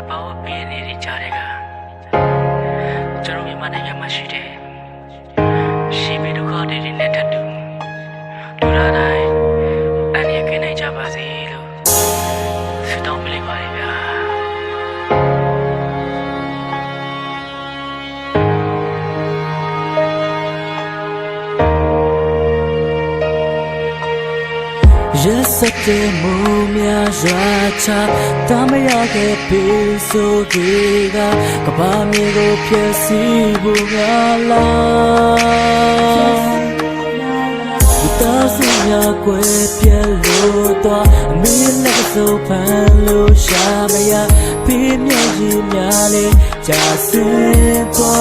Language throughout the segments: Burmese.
bao bì này đi chơi đấy cả cho nó bị mà này mà xí đấy xí bị đâu có để đi net thật đủ đủ ra đây anh ấy cái này chả bao gì đâu sự tao mới lấy vào đấy cả Yesterday mumia racha tamaya ke piso giga kapami go piasi bugala Utasinya kwe pielo to mila so palo shamaya pimya jimyale jasin to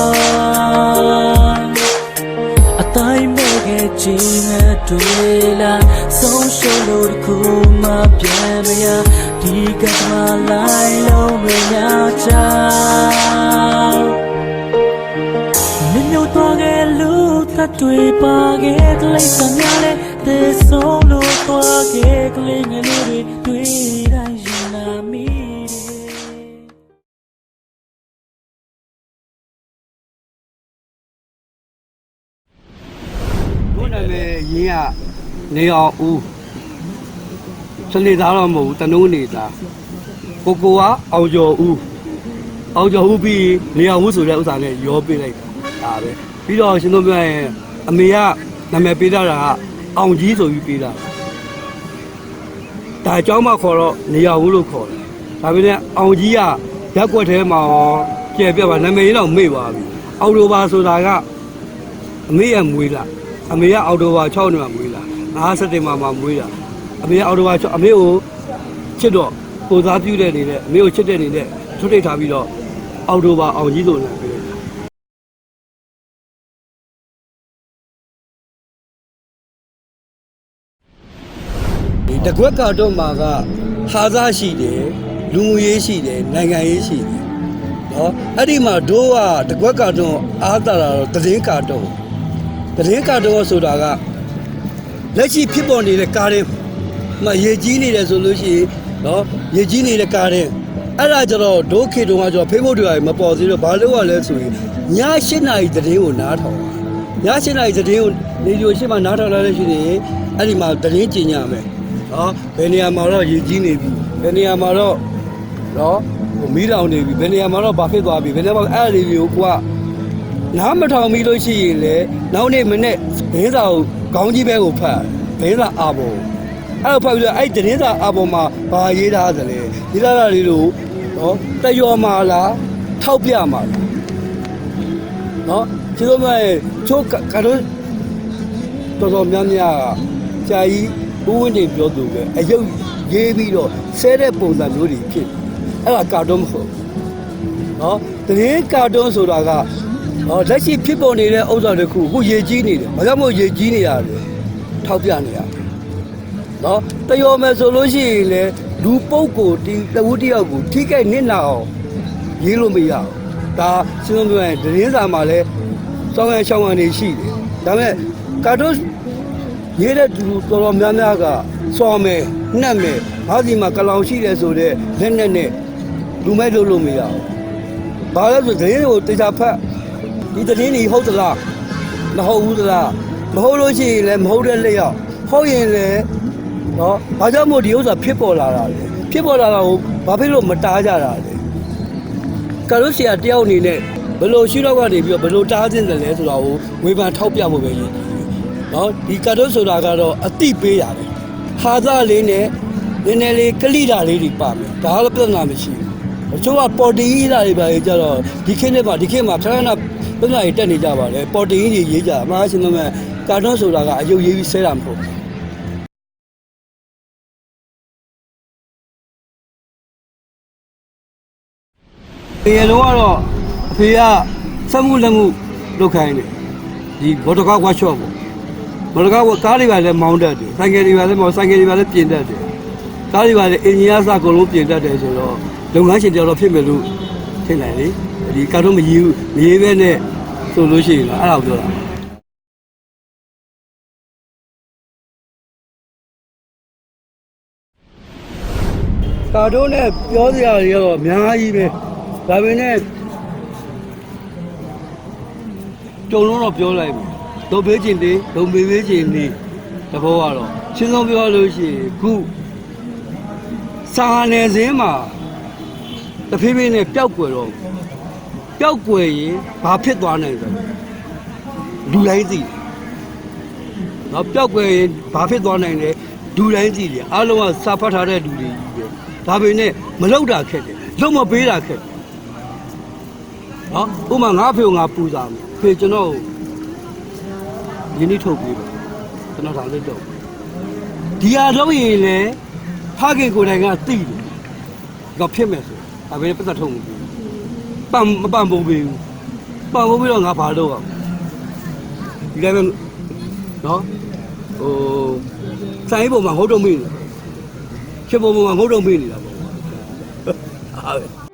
Atai mege jinga tuela social kuma piamaya diga malai lo menya cha Minyo toge lu ta tui pa ge klai samyale te solo toge klai ngeli tui dai jina mi Yến à, này họ u, sau này ta làm mù, ta nuôi này ta, cô á, ao giờ u bị, này họ u sửa lại u sản này, yếu bị này, à đấy, bây giờ xin lỗi mày, mày à, nằm mày bị ra là, ông chỉ rồi bị ra, tại cháu mà khó rồi, này họ u lúc khó, tại vì này ông chỉ à, giá quay thế mà, chế biết mà nằm mày nó mấy vào, ao đồ ba số đại á, mấy em mùi là. Ame ya auto wa chao ni ma mui la ngah sate ma mui la ame ya auto wa chao ame ko chit do ko za pyu deနေတဲ့ame ko chitတဲ့နေတဲ့ထုထိတ်ထားပြီးတော့အော်တိုဘာအောင်ကြီးဆိုလာပြီးဒီတကွက်ကတော့မှာကဟာသားရှိတယ်လူငွေရေးရှိတယ်နိုင်ငံရေးရှိတယ်နော်အဲ့ဒီမှာတို့ကတကွက်ကတော့အားတာတော့သတင်းကတော့သတင်းကတော့ဆိုတာကလက်ရှိဖြစ်ပေါ်နေတဲ့ကားတွေမှာရေကြီးနေတယ်ဆိုလို့ရှိရင်နော်ရေကြီးနေတဲ့ကားတွေအဲ့ဒါကြတော့ဒုခေတုံးကကျတော့ Facebook တွေမပေါ်သေးတော့ဘာလို့ လဲဆိုရင်ည8 နာရီသတင်းကိုနားထောင်ည8 နာရီသတင်းကိုနေဒီယိုရှင်းမှာနားထောင်လာလို့ရှိရင်အဲ့ဒီမှာသတင်းကျင်ညမယ်နော်ဘယ်နေရာမှာတော့ရေကြီးနေပြီဘယ်နေရာမှာတော့နော်မီးတောင်နေပြီဘယ်နေရာမှာတော့ဘာဖြစ်သွားပြီဘယ်နေရာမှာအဲ့ဒီတွေကိုကိုကနားမထောင်ပြီးလို့ရှိရင်လေနောက်နေ့မနေ့ဒင်းစာကိုခေါင်းကြီးဘဲကိုဖတ်ဒင်းစာအာဘောအဲ့ဖတ်ပြီးတော့အဲ့ဒင်းစာအာဘောမှာဘာရေးထားသလဲရေးထားတာလေးတို့နော်တယောမှာလားထောက်ပြမှာလားနော်ကျတော့မဲ့ချိုးကတော့တော်တော်များများကကြာကြီးဦးဝင်းတင်ပြောသူပဲအယုတ်ရေးပြီးတော့ဆဲတဲ့ပုံစံမျိုးတွေဖြစ်အဲ့ဒါကာတွန်းမဟုတ်နော်ဒင်းကာတွန်းဆိုတာကလက်ရှိဖြစ်ပေါ်နေတဲ့ဥစ္စာတစ်ခုအခုရေကြီးနေတယ်။ဘာကြောင့်မို့ရေကြီးနေရလဲ။ထောက်ပြနေရတယ်။နော်တယောမယ်ဆိုလို့ရှိရင်လေလူပုတ်ကိုဒီတဝူးတယောက်ကိုထိခိုက်နစ်နာအောင်ရေးလို့မရဘူး။ဒါစဉ်းစားပြောရင်သတင်းစာမှာလည်းစောင်းရရှောင်းရနေရှိတယ်။ဒါပေမဲ့ကာတွန်းရေးတဲ့သူတော်တော်များများကစော်မယ်နှက်မယ်ဘာဒီမှာကလောင်ရှိတယ်ဆိုတော့လက်နဲ့လူမဲ့လို့မရဘူး။ဘာလဲဆိုသတင်းကိုတေချာဖတ်ဒီသတင်းကြီးဟုတ်သလားမဟုတ်ဘူးသလားမဟုတ်လို့ရှိရင်လည်းမဟုတ်တဲ့လက်ရောက်ဟုတ်ရင်လည်းနော်ဘာကြောင့်မို့ဒီဥစ္စာဖြစ်ပေါ်လာတာလဲဖြစ်ပေါ်လာတာကိုဘာဖြစ်လို့မတားကြတာလဲကာလို့ဆရာတယောက်အနေနဲ့ဘယ်လိုရှိတော့ကနေပြီးတော့ဘယ်လိုတားသင့်တယ်လဲဆိုတာကိုဝေဖန်ထောက်ပြဖို့ပဲရည်နော်ဒီကာလို့ဆိုတာကတော့အတိပေးရတယ်ဟာသားလေးနဲ့နည်းနည်းလေးကလိတာလေးတွေပါမယ်ဒါကတော့ပြဿနာမရှိဘူးချို့ကပေါ်တီးတာတွေပါလေကြတော့ဒီခေတ်မှာဖြားဖြားပြဿနာတွေတက်နေကြပါလေပေါ်တင်ကြီးရေးကြအမှားရှင်တို့မဲ့ကာတွန်းဆိုတာကအယုတ်ရေးပြီးဆဲတာမဟုတ်ဘူးဒီရတော့အဖေကစက်မှုလက်မှုလုပ်ခိုင်းတယ်ဒီဘောတကားဝါရှော့ပေါ့ဘောတကားကားတွေပါလဲမောင်းတတ်တယ်ဆိုင်ကယ်တွေပါလဲမောင်းဆိုင်ကယ်တွေပါလဲပြင်တတ်တယ်ကားတွေပါလဲအင်ဂျင်နီယာစအကုန်လုံးပြင်တတ်တယ်ဆိုတော့လုပ်ငန်းရှင်တယောက်တော့ဖြစ်မယ်လို့ထင်တယ်လေဒီကာတွန်းမရေးပဲနဲ့ဆိုလို့ရှိရင်အဲ့ဒါကိုပြောတာက ကာတွန်းနဲ့ပြောစရာတွေကတော့အများကြီးပဲဒါပေမဲ့ကြုံလုံးတော့ပြောလိုက်ပြီလုံပေးခြင်းတွေလုံပေးခြင်းတွေတဘောကတော့ရှင်းဆုံးပြောလို့ရှိရင်ခုစာနယ်စင်းမှာတဖြည်းဖြည်းနဲ့ပျောက်ကွယ်တော့ပျောက်ကွယ်ရင်ဘာဖြစ်သွားနိုင်လဲလူတိုင်းသိနော်ပျောက်ကွယ်ရင်ဘာဖြစ်သွားနိုင်လဲလူတိုင်းသိတယ်အားလုံးကစာဖတ်ထားတဲ့လူတွေကြီးပဲဒါပေမဲ့မလောက်တာခက်တယ်လုံမပေးတာခက်တယ်နော်ဥပမာငါဖေကိုငါပူစားမယ်ဖေကျွန်တော်ရင်းနှီးထုတ်ပေးပါကျွန်တော်ဒါလေးတော့ဒီဟာတော့ရင်လေဖခင်ကိုယ်တိုင်ကသိတယ်တော့ဖြစ်မယ်ဆိုဒါပဲပတ်သက်ထုံးမပြီးမပန်ပုံပေးဘူးပန်ပုံပြီးတော့ငါဘာလုပ်အောင်ဒီတိုင်းပဲနော်ဟိုဆိုင်ပုံမှာငုတ်တုံးမိနေချစ်ပုံမှာငုတ်တုံးမိနေတာပေါ့ဟာပဲ